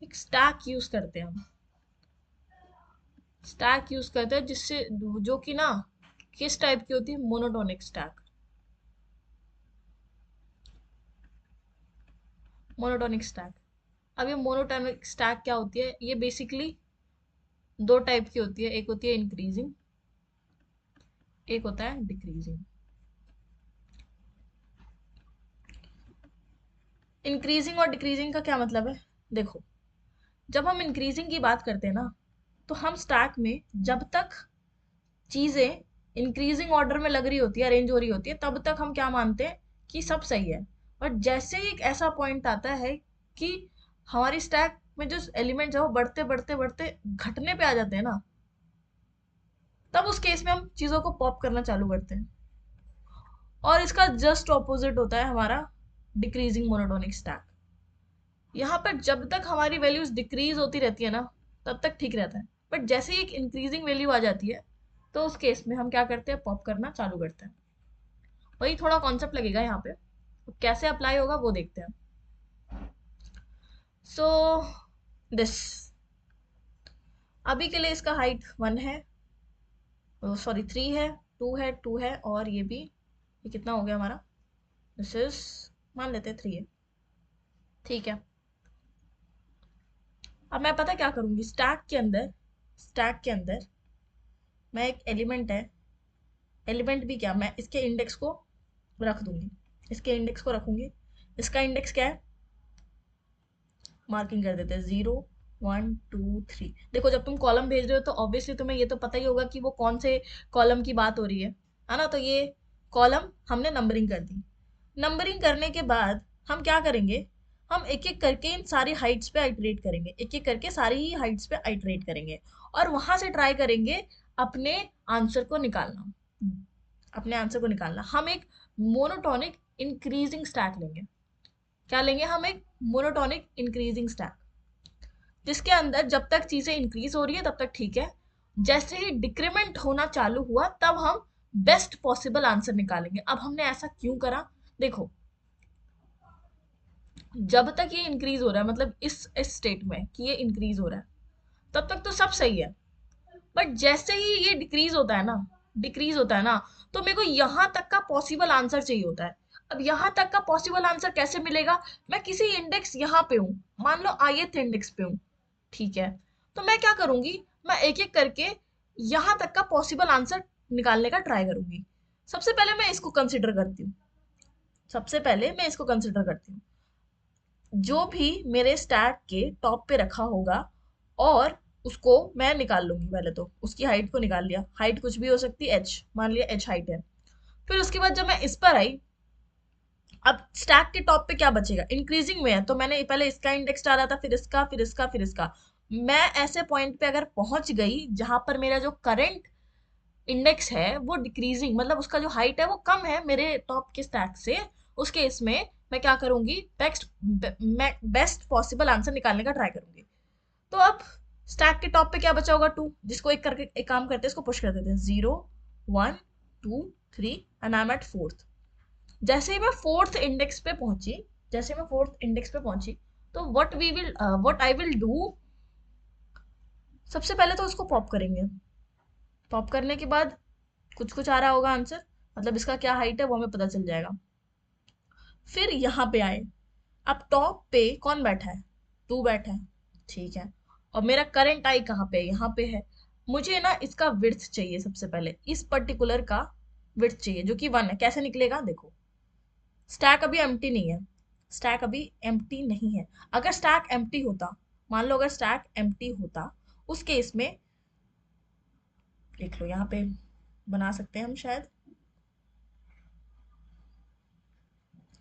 एक स्टैक यूज करते हैं हम। स्टैक यूज करते हैं जिससे जो कि ना किस टाइप की होती है, मोनोटोनिक स्टैक। Monotonic stack. अब ये मोनोटोनिक स्टैक क्या होती है, ये बेसिकली दो टाइप की होती है, एक होती है इंक्रीजिंग, एक होता है डिक्रीजिंग। इंक्रीजिंग और डिक्रीजिंग का क्या मतलब है, देखो, जब हम इंक्रीजिंग की बात करते हैं ना, तो हम स्टैक में जब तक चीजें इंक्रीजिंग ऑर्डर में लग रही होती है, अरेंज हो रही होती है, तब तक हम क्या मानते हैं कि सब सही है। और जैसे ही एक ऐसा पॉइंट आता है कि हमारी स्टैक में जो एलिमेंट्स है वो बढ़ते बढ़ते बढ़ते घटने पे आ जाते हैं ना, तब उस केस में हम चीजों को पॉप करना चालू करते हैं। और इसका जस्ट ऑपोजिट होता है हमारा डिक्रीजिंग मोनोटोनिक स्टैक। यहाँ पर जब तक हमारी वैल्यूज डिक्रीज होती रहती है ना, तब तक ठीक रहता है, बट जैसे ही एक इंक्रीजिंग वैल्यू आ जाती है, तो उस केस में हम क्या करते हैं, पॉप करना चालू करते हैं। वही थोड़ा कॉन्सेप्ट लगेगा यहाँ पे, तो कैसे अप्लाई होगा वो देखते हैं। सो दिस, अभी के लिए इसका हाइट 1 है, सॉरी 3 है, 2 है, 2 है, और ये भी, ये कितना हो गया हमारा, दिस इज, मान लेते हैं 3 है, ठीक है। अब मैं पता क्या करूंगी, स्टैक के अंदर मैं एक एलिमेंट है, एलिमेंट भी क्या, मैं इसके इंडेक्स को रख दूंगी, इसके इंडेक्स को रखूंगी। इसका इंडेक्स क्या है, मार्किंग कर देते हैं 0 1 2 3। देखो जब तुम कॉलम भेज रहे हो तो ऑब्वियसली तुम्हें ये तो पता ही होगा कि वो कौन से कॉलम की बात हो रही है ना। तो ये कॉलम हमने नंबरिंग कर दी। नंबरिंग करने के बाद हम क्या करेंगे, हम एक एक करके इन सारी हाइट्स पे आइटरेट करेंगे, एक एक करके सारी ही हाइट्स पे आइटरेट करेंगे, और वहां से ट्राई करेंगे अपने आंसर को निकालना। अपने आंसर को निकालना हम एक मोनोटोनिक इंक्रीजिंग स्टैक लेंगे। क्या लेंगे, हम एक मोनोटोनिक इंक्रीजिंग स्टैक, जिसके अंदर जब तक चीजें इंक्रीज हो रही है तब तक ठीक है, जैसे ही डिक्रीमेंट होना चालू हुआ तब हम बेस्ट पॉसिबल आंसर निकालेंगे। अब हमने ऐसा क्यों करा, देखो, जब तक ये इंक्रीज हो रहा है, मतलब इस स्टेट में कि ये इंक्रीज हो रहा है, तब तक तो सब सही है। बट जैसे ही ये डिक्रीज होता है ना, तो मेरे को यहां तक का पॉसिबल आंसर चाहिए होता है। अब यहां तक का पॉसिबल आंसर कैसे मिलेगा, मैं किसी इंडेक्स यहाँ पे हूँ, मान लो ith इंडेक्स पे हूँ, ठीक है। तो मैं क्या करूंगी, मैं एक एक करके यहां तक का पॉसिबल आंसर निकालने का ट्राई करूंगी। सबसे पहले मैं इसको कंसिडर करती हूँ, सबसे पहले मैं इसको कंसिडर करती हूँ, जो भी मेरे स्टैक के टॉप पे रखा होगा, और उसको मैं निकाल लूंगी। पहले तो उसकी हाइट को निकाल लिया, हाइट कुछ भी हो सकती है, एच मान लिया, एच हाइट है। फिर उसके बाद जब मैं इस पर आई, अब स्टैक के टॉप पे क्या बचेगा, इंक्रीजिंग में है, तो मैंने पहले इसका इंडेक्स डाला था, फिर इसका, फिर इसका, फिर इसका। मैं ऐसे पॉइंट पे अगर पहुंच गई जहां पर मेरा जो करंट इंडेक्स है वो डिक्रीजिंग, मतलब उसका जो हाइट है वो कम है मेरे टॉप के स्टैक से, उस केस में मैं क्या करूंगी, बेस्ट पॉसिबल आंसर निकालने का ट्राई करूंगी। तो अब स्टैक के टॉप पे क्या बचा होगा, 2, जिसको एक करके एक काम करते हैं, इसको पुश कर देते हैं, 0 1 2 3, and I am at fourth. जैसे ही मैं फोर्थ इंडेक्स पे पहुंची, जैसे मैं फोर्थ इंडेक्स पे पहुंची, तो व्हाट आई विल डू, सबसे पहले तो उसको पॉप करेंगे। पॉप करने के बाद कुछ कुछ आ रहा होगा आंसर, मतलब इसका क्या हाइट है वो हमें पता चल जाएगा। फिर यहाँ पे आए, अब टॉप पे कौन बैठा है, 2 बैठा है, ठीक है। और मेरा करंट आई कहाँ पे है, यहाँ पे है। मुझे ना इसका विड्थ चाहिए, सबसे पहले इस पर्टिकुलर का विड्थ चाहिए जो कि 1 है। कैसे निकलेगा देखो, स्टैक अभी एम्प्टी नहीं है, स्टैक अभी एम्प्टी नहीं है। अगर स्टैक एम्प्टी होता, मान लो अगर स्टैक एम्प्टी होता, उस केस में देख लो यहाँ पे बना सकते हैं हम शायद,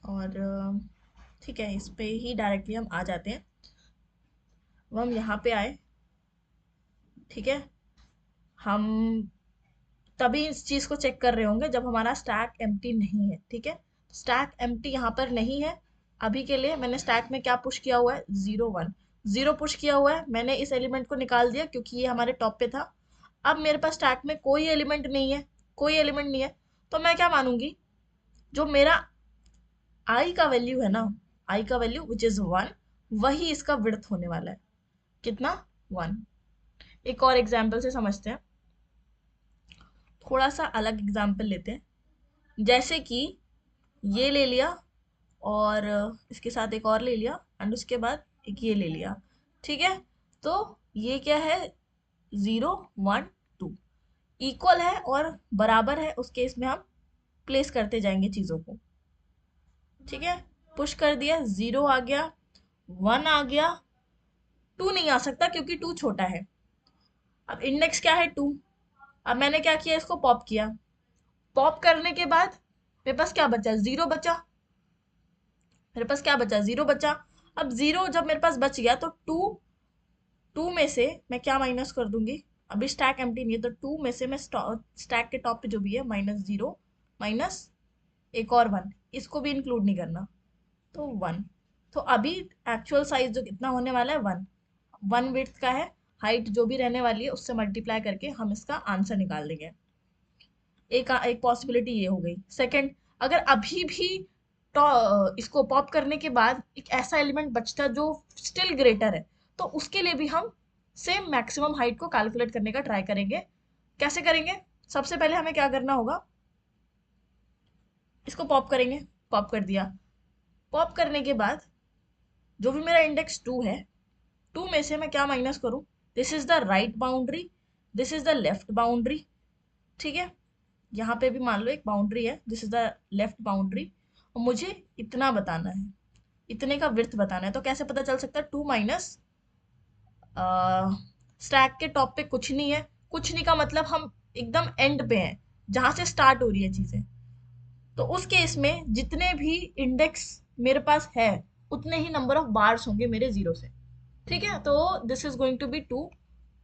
और ठीक है इस पे ही डायरेक्टली हम आ जाते हैं। अब हम यहाँ पे आए, ठीक है, हम तभी इस चीज को चेक कर रहे होंगे जब हमारा स्टैक एम्प्टी नहीं है, ठीक है। स्टैक एम्प्टी यहाँ पर नहीं है। अभी के लिए मैंने स्टैक में क्या पुश किया हुआ है, 0 1, 0 पुश किया हुआ है। मैंने इस एलिमेंट को निकाल दिया क्योंकि ये हमारे टॉप पे था। अब मेरे पास स्टैक में कोई एलिमेंट नहीं है, कोई एलिमेंट नहीं है, तो मैं क्या मानूंगी, जो मेरा आई का वैल्यू है ना, आई का वैल्यू विच इज 1, वही इसका विड्थ होने वाला है। कितना, 1। एक और एग्जाम्पल से समझते हैं, थोड़ा सा अलग एग्जाम्पल लेते हैं। जैसे कि ये ले लिया और इसके साथ एक और ले लिया एंड उसके बाद एक ये ले लिया, ठीक है। तो ये क्या है, 0 1 2 इक्वल है और बराबर है, उस केस में हम प्लेस करते जाएंगे चीजों को, ठीक है। पुश कर दिया, 0 आ गया, 1 आ गया, 2 नहीं आ सकता क्योंकि 2 छोटा है। अब इंडेक्स क्या है, 2। अब मैंने क्या किया, इसको पॉप किया। पॉप करने के बाद मेरे पास क्या बचा, 0 बचा। मेरे पास क्या बचा, 0 बचा। अब 0 जब मेरे पास बच गया तो 2, 2 में से मैं क्या माइनस कर दूंगी, अभी स्टैक एम्प्टी नहीं है तो 2 में से मैं स्टैक के टॉप पे जो भी है -0 माइनस एक और 1, इसको भी इंक्लूड नहीं करना, तो 1। तो अभी एक्चुअल साइज जो कितना होने वाला है, 1। 1 विड्थ का है, हाइट जो भी रहने वाली है उससे मल्टीप्लाई करके हम इसका आंसर निकाल देंगे। एक पॉसिबिलिटी ये हो गई। सेकंड, अगर अभी भी इसको पॉप करने के बाद एक ऐसा एलिमेंट बचता जो स्टिल ग्रेटर है, तो उसके लिए भी हम सेम मैक्सिमम हाइट को कैलकुलेट करने का ट्राई करेंगे। कैसे करेंगे, सबसे पहले हमें क्या करना होगा, इसको पॉप करेंगे। पॉप कर दिया। पॉप करने के बाद जो भी मेरा इंडेक्स 2 है, 2 में से मैं क्या माइनस करूं, this is the right boundary, this is the left boundary, ठीक है। यहाँ पे भी मान लो एक बाउंड्री है, this is the left boundary, और मुझे इतना बताना है, इतने का विड्थ बताना है। तो कैसे पता चल सकता है, 2 माइनस स्टैक के टॉप पे कुछ नहीं है, कुछ नहीं का मतलब हम एकदम एंड पे हैं जहां से स्टार्ट हो रही है चीजें। तो उस केस में जितने भी इंडेक्स मेरे पास है उतने ही नंबर ऑफ बार्स होंगे मेरे 0 से, ठीक है। तो this is going to be 2।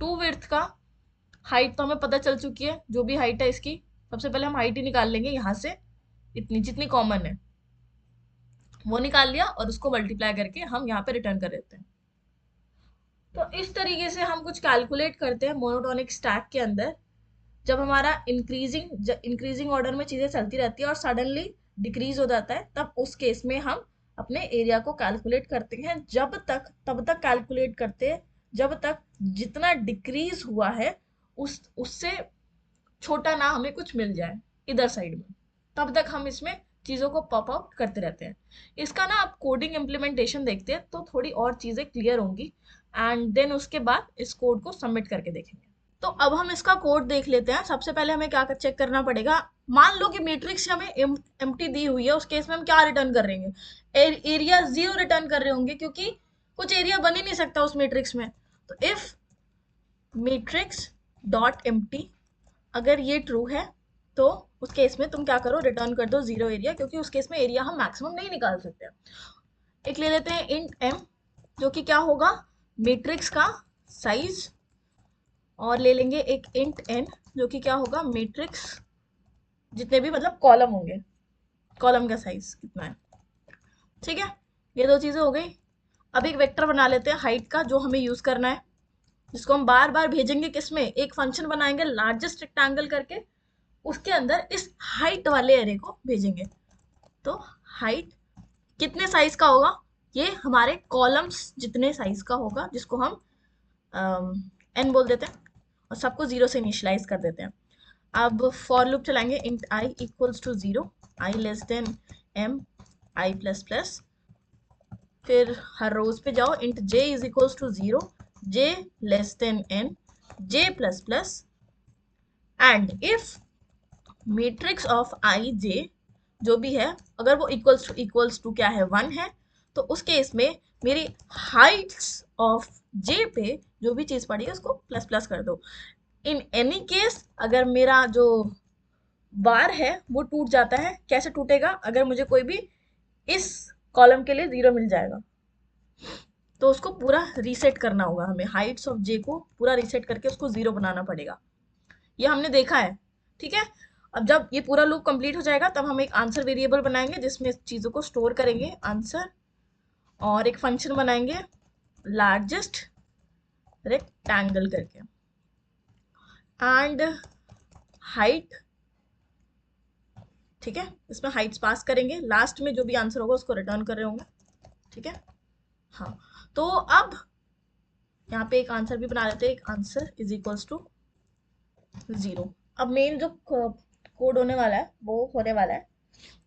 2 width का, हाइट तो हमें पता चल चुकी है, जो भी हाइट है इसकी, सबसे पहले हम हाइट ही निकाल लेंगे यहाँ से, इतनी जितनी कॉमन है वो निकाल लिया और उसको मल्टीप्लाई करके हम यहाँ पे रिटर्न कर देते हैं। तो इस तरीके से हम कुछ कैलकुलेट करते हैं मोनोटोनिक स्टैक के अंदर, जब हमारा इंक्रीजिंग ऑर्डर में चीजें चलती रहती है और सडनली डिक्रीज हो जाता है, तब उस केस में हम अपने एरिया को कैलकुलेट करते हैं। तब तक कैलकुलेट करते हैं जब तक जितना डिक्रीज हुआ है उससे छोटा ना हमें कुछ मिल जाए इधर साइड में, तब तक हम इसमें चीजों को पॉप आउट करते रहते हैं। इसका ना आप कोडिंग इम्प्लीमेंटेशन देखते हैं तो थोड़ी और चीजें क्लियर होंगी, एंड देन उसके बाद इस कोड को सबमिट करके देखेंगे। तो अब हम इसका कोड देख लेते हैं। सबसे पहले हमें क्या चेक करना पड़ेगा, मान लो कि मैट्रिक्स हमें एम्प्टी दी हुई है, उस केस में हम क्या रिटर्न कर रहे हैं, एरिया 0 रिटर्न कर रहे होंगे क्योंकि कुछ एरिया बन ही नहीं सकता उस मैट्रिक्स में। तो इफ मैट्रिक्स डॉट एम्प्टी, अगर ये ट्रू है तो उस केस में तुम क्या करो, रिटर्न कर दो 0 एरिया, क्योंकि उस केस में एरिया हम मैक्सिमम नहीं निकाल सकते। एक ले लेते हैं इंट m, जो कि क्या होगा, मैट्रिक्स का साइज, और ले लेंगे एक इंट n, जो कि क्या होगा, मैट्रिक्स जितने भी मतलब कॉलम होंगे, कॉलम का साइज कितना है, ठीक है। ये दो चीजें हो गई। अब एक वेक्टर बना लेते हैं हाइट का, जो हमें यूज करना है, जिसको हम बार बार भेजेंगे किसमें, एक फंक्शन बनाएंगे लार्जेस्ट रेक्टेंगल करके, उसके अंदर इस हाइट वाले एरे को भेजेंगे। तो हाइट कितने साइज का होगा, ये हमारे कॉलम्स जितने साइज का होगा, जिसको हम n बोल देते हैं, और सबको 0 से इनिशियलाइज कर देते हैं। अब फॉर लूप चलाएंगे, int i equals to 0, i less than m i plus plus, फिर हर रोज पे जाओ, int j is equals to 0, j less than n, j plus plus and if matrix of i j जो भी है अगर वो इक्वल्स टू क्या है 1 है, तो उस केस में मेरी हाइट्स ऑफ जे पे जो भी चीज पड़ी है उसको प्लस प्लस कर दो। इन एनी केस अगर मेरा जो बार है वो टूट जाता है, कैसे टूटेगा, अगर मुझे कोई भी इस कॉलम के लिए 0 मिल जाएगा तो उसको पूरा रीसेट करना होगा, हमें हाइट्स ऑफ जे को पूरा रीसेट करके उसको 0 बनाना पड़ेगा। ये हमने देखा है, ठीक है। अब जब ये पूरा लूप कंप्लीट हो जाएगा तब हम एक आंसर वेरिएबल बनाएंगे जिसमें चीजों को स्टोर करेंगे आंसर, और एक फंक्शन बनाएंगे लार्जेस्ट रेक्टेंगल करके एंड हाइट, ठीक है। इसमें हाइट्स पास करेंगे, लास्ट में जो भी आंसर होगा उसको रिटर्न कर रहे होंगे, ठीक है। हाँ, तो अब यहाँ पे एक आंसर भी बना लेते हैं, एक आंसर इज इक्वल्स टू 0। अब मेन जो कोड होने वाला है वो होने वाला है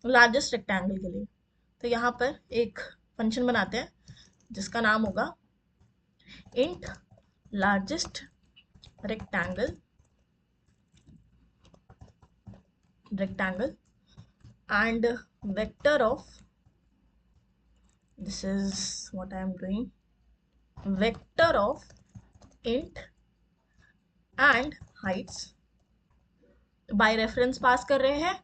लार्जेस्ट रेक्टेंगल के लिए। तो यहाँ पर एक फंक्शन बनाते हैं जिसका नाम होगा int largest rectangle and vector of, this is what I am doing, vector of int and heights by reference pass कर रहे हैं।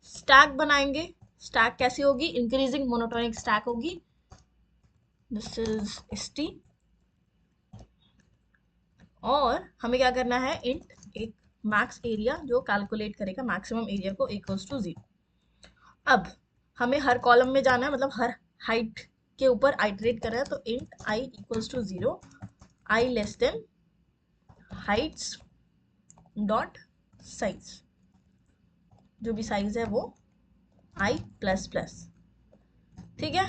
स्टैक बनाएंगे, स्टैक कैसी होगी, इंक्रीजिंग मोनोटोनिक स्टैक होगी, दिस इज st। और हमें क्या करना है, इंट एक मैक्स एरिया जो कैलकुलेट करेगा मैक्सिमम एरिया को इक्वल्स टू 0। अब हमें हर कॉलम में जाना है, मतलब हर हाइट के ऊपर आइटरेट कर रहा है, तो int i equals to 0, i less than heights dot size, जो भी साइज है वो आई प्लस प्लस, ठीक है।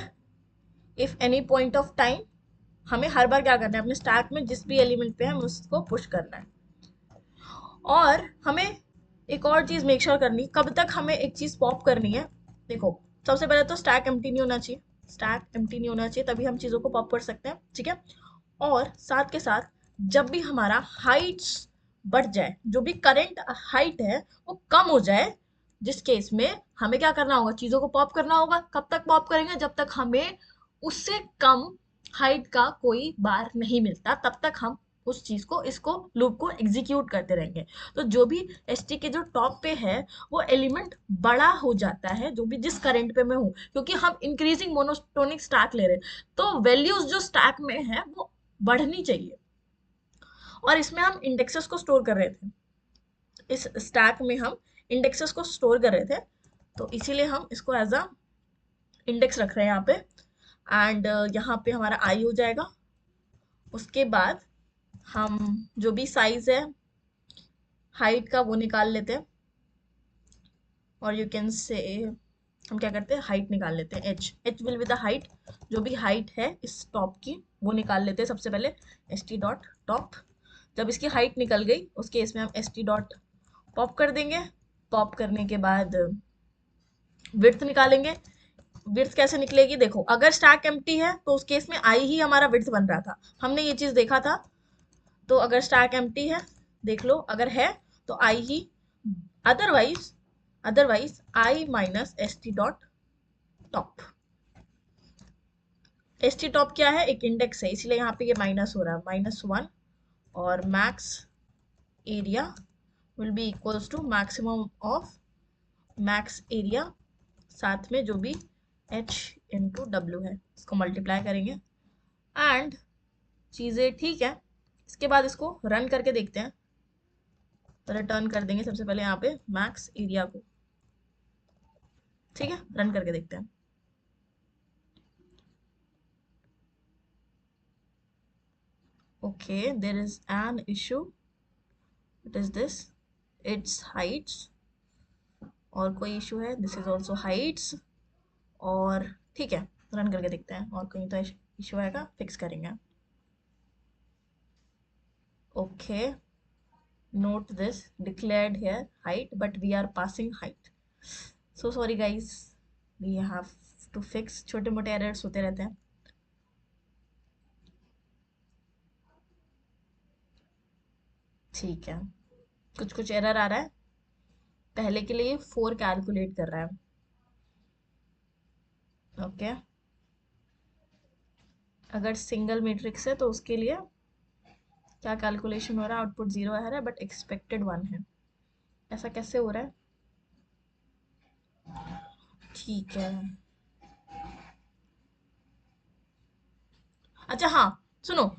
If any point of time, हमें हर बार क्या करना है, अपने स्टैक में जिस भी एलिमेंट पे है हमें उसको पुश करना है। और हमें एक और चीज मेक श्योर करनी, कब तक हमें एक चीज पॉप करनी है। देखो, सबसे पहले तो स्टैक एम्प्टी नहीं होना चाहिए, स्टैक एम्प्टी नहीं होना चाहिए, तभी हम चीजों को पॉप कर सकते हैं, ठीक है। और साथ के साथ जब भी हमारा हाइट्स बढ़ जाए, जो भी करंट हाइट है वो कम हो जाए, जिस केस में हमें क्या करना होगा, चीजों को पॉप करना होगा। कब तक पॉप करेंगे, जब तक हमें उससे कम हाइट का कोई बार नहीं मिलता, तब तक हम उस चीज को, इसको लूप को एग्जीक्यूट करते रहेंगे। तो जो भी एसटी के जो टॉप पे है वो एलिमेंट बड़ा हो जाता है, जो भी जिस करंट पे मैं हूँ, क्योंकि हम इंक्रीजिंग मोनोटोनिक स्टैक ले रहे हैं, तो वैल्यूज जो स्टैक में है वो बढ़नी चाहिए। और इसमें हम इंडेक्सेस को स्टोर कर रहे थे, इस स्टैक में हम इंडेक्सेस को स्टोर कर रहे थे, तो इसीलिए हम इसको एज अ इंडेक्स रख रहे हैं यहाँ पे। एंड यहाँ पे हमारा आई हो जाएगा। उसके बाद हम जो भी साइज है हाइट का वो निकाल लेते हैं, और यू कैन से हम क्या करते हैं, हाइट निकाल लेते हैं, H will be the height, जो भी हाइट है इस टॉप की वो निकाल लेते हैं सबसे पहले, एस टी डॉट टॉप। जब इसकी हाइट निकल गई उस केस में हम एस टी डॉट पॉप कर देंगे। पॉप करने के बाद विड्थ निकालेंगे। विड्थ कैसे निकलेगी, देखो अगर स्टैक एम्प्टी है तो उस केस में आई ही हमारा विड्थ बन रहा था, हमने ये चीज देखा था। तो अगर स्टैक एम्प्टी है, देख लो अगर है तो आई ही, otherwise otherwise i minus s t dot top. S t top क्या है, एक इंडेक्स है, इसलिए यहाँ पे ये माइनस हो रहा है, -1। और max area will be equals to maximum of max area, साथ में जो भी h इंटू डब्ल्यू है इसको मल्टीप्लाई करेंगे। एंड चीज़ें ठीक है, इसके बाद इसको रन करके देखते हैं। तो रिटर्न कर देंगे सबसे पहले यहाँ पे मैक्स एरिया को, ठीक है, रन करके देखते हैं। Okay, there is an issue, it is this, it's heights, और कोई इशू है, दिस इज ऑल्सो हाइट्स, और ठीक है, रन करके देखते हैं, और कहीं तो इशू आएगा, फिक्स करेंगे। Okay, note this, declared here height but we are passing height, so sorry guys, we have to fix, छोटे मोटे एरर्स होते रहते हैं। ठीक है, कुछ कुछ एरर आ रहा है। पहले के लिए 4 कैलकुलेट कर रहा है। ओके, अगर सिंगल मैट्रिक्स है तो उसके लिए क्या कैलकुलेशन हो रहा है? आउटपुट 0 आ रहा है बट एक्सपेक्टेड 1 है। ऐसा कैसे हो रहा है? ठीक है। अच्छा हाँ, सुनो,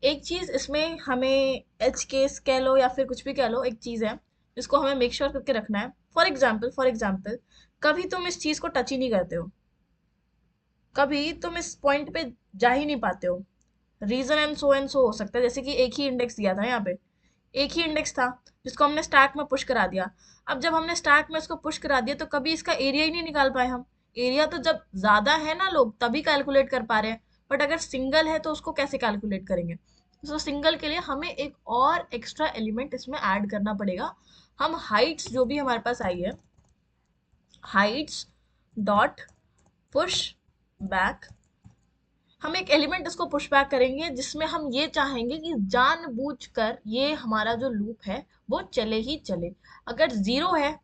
एक चीज इसमें हमें एच केस कह लो या फिर कुछ भी कह लो, एक चीज है जिसको हमें मेक श्योर करके रखना है। फॉर एग्जाम्पल कभी तुम इस चीज को टच ही नहीं करते हो, कभी तुम इस पॉइंट पे जा ही नहीं पाते हो। रीजन एंड सो हो सकता है, जैसे कि एक ही इंडेक्स दिया था यहाँ पे, एक ही इंडेक्स था जिसको हमने स्टैक में पुश करा दिया। अब जब हमने स्टैक में इसको पुश करा दिया तो कभी इसका एरिया ही नहीं निकाल पाए हम। एरिया तो जब ज्यादा है ना लोग तभी कैलकुलेट कर पा रहे हैं, बट अगर सिंगल है तो उसको कैसे कैलकुलेट करेंगे? तो सिंगल के लिए हमें एक और एक्स्ट्रा एलिमेंट इसमें ऐड करना पड़ेगा। हम हाइट्स जो भी हमारे पास आई है, हाइट्स डॉट पुश बैक, हम एक एलिमेंट इसको पुश बैक करेंगे जिसमें हम ये चाहेंगे कि जानबूझकर ये हमारा जो लूप है वो चले ही चले। अगर जीरो है,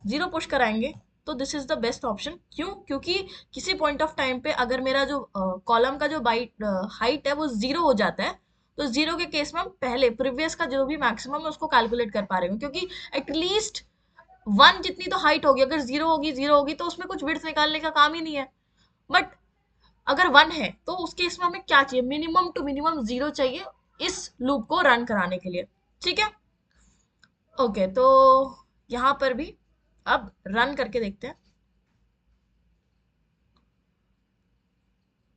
जीरो पुश कराएंगे तो this is the best option. क्यों? क्योंकि किसी पॉइंट ऑफ टाइम पे अगर मेरा जो कॉलम का जो बाइट हाइट है वो जीरो हो जाता है, तो जीरो के केस में हम पहले प्रीवियस का जो भी मैक्सिमम है उसको कैलकुलेट कर पा रहे हो, क्योंकि एटलीस्ट वन जितनी तो हाइट होगी। अगर जीरो होगी तो उसमें कुछ विड्थ निकालने का काम ही नहीं है। बट अगर वन है तो उसके इसमें हमें क्या चाहिए? मिनिमम टू मिनिमम जीरो चाहिए इस लूप को रन कराने के लिए। ठीक है, ओके, तो यहाँ पर भी अब रन करके देखते हैं।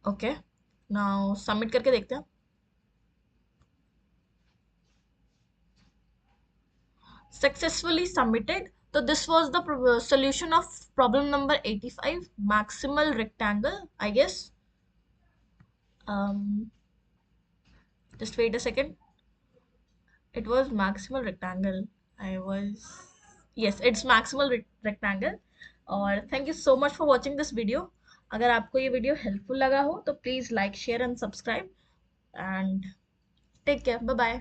ओके, नाउ सबमिट करके देखते हैं। Successfully submitted. तो this was the solution of problem number 85, maximal rectangle, I guess. um just wait a second. It was maximal rectangle. I was, yes, it's maximal rectangle. और thank you so much for watching this video. अगर आपको ये video helpful लगा हो तो please like share and subscribe, and take care, bye bye.